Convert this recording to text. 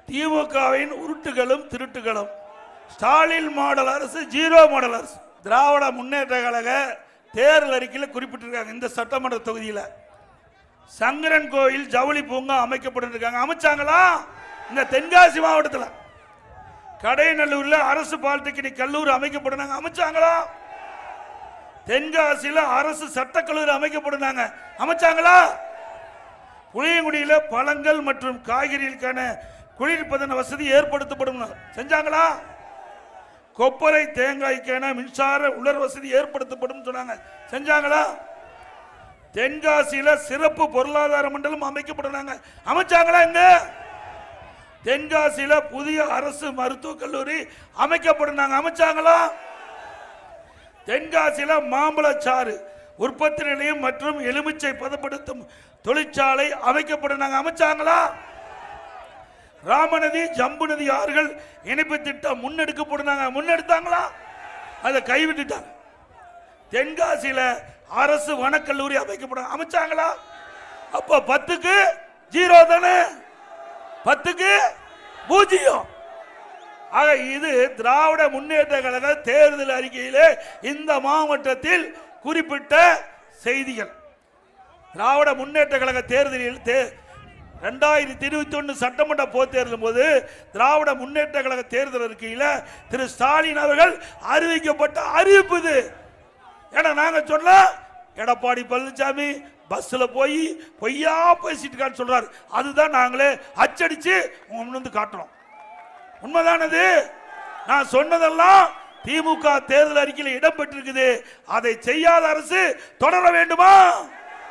திமுகவின் உருட்டுகளும் திருட்டுகளும். ஸ்டாலின் மாடல் அரசு zero model அரசு. திராவிட முன்னேற்ற கழக தேர்தல் அறிக்கையில் குறிப்பிட்டிருக்காங்க. இந்த சட்டமன்ற தொகுதியில் சங்கரன் கோயில் ஜவுளி பூங்கா அமைக்கப்பட்டிருக்காங்க. அமைச்சாங்களா? இந்த தென்காசி மாவட்டத்தில் கடைநல்லூர்ல அரசு பாலிடெக்னிக் கல்லூரி அமைக்கப்பட்டாங்க. அமைச்சாங்களா? தென்காசியில் அரசு சட்டக்கல்லூரி அமைக்கப்பட்டாங்க. அமைச்சாங்களா? புளியங்குடியில் பழங்கள் மற்றும் காய்கறிகளுக்கான குளிர்பதன வசதி ஏற்படுத்தப்படும். செஞ்சாங்களா? கொப்பரை தேங்காய்க்கான மின்சார உலர் வசதி ஏற்படுத்தப்படும் சொன்னாங்க. செஞ்சாங்களா? தென்காசியில் சிறப்பு பொருளாதார மண்டலம் அமைக்கப்பட்டாங்க. அமைச்சாங்களா? எங்க தென்காசியில் புதிய அரசு மருத்துவக் கல்லூரி அமைக்கப்பட்டாங்க. அமைச்சாங்களா? தென்காசியில் மாம்பழச்சாறு உற்பத்தி நிலையம் மற்றும் எலுமிச்சை பதப்படுத்தும் தொழிற்சாலை அமைக்கப்பட்டாங்க. அமைச்சாங்களா? ராமநதி ஜம்பு நதி ஆறுகள் இணைப்பு திட்டம் முன்னெடுக்கப்பட்டாங்க. முன்னெடுத்தாங்களா? அதை கைவிட்டுட்டாங்க. தென்காசியில் அரசு வனக்கல்லூரி அமைக்கப்படும். அமைச்சாங்களா? அப்ப 10க்கு 0 தானே, 10க்கு 0. ஆக இது திராவிட முன்னேற்ற கழக தேர்தல் அறிக்கையிலே இந்த மாவட்டத்தில் குறிப்பிட்ட செய்திகள். திராவிட முன்னேற்ற கழக தேர்தலில் 2021 சட்டமன்ற பொதுத் தேர்தலும் போது திராவிட முன்னேற்ற கழக தேர்தல் அறிக்கையில் திரு ஸ்டாலின் அவர்கள் அறிவிக்கப்பட்ட அறிவிப்பு இது. ஏன்னா நாங்க சொன்ன எடப்பாடி பழனிசாமி பஸ்ல போய் பொய்யா பேசிட்டு சொல்றாரு. அதுதான் நாங்களே அச்சடிச்சு முன்னு காட்டுறோம். உண்மைதானது? நான் சொன்னதெல்லாம் திமுக தேர்தல் அறிக்கையில் இடம்பெற்றிருக்குது. அதை செய்யாத அரசு தொடர வேண்டுமா?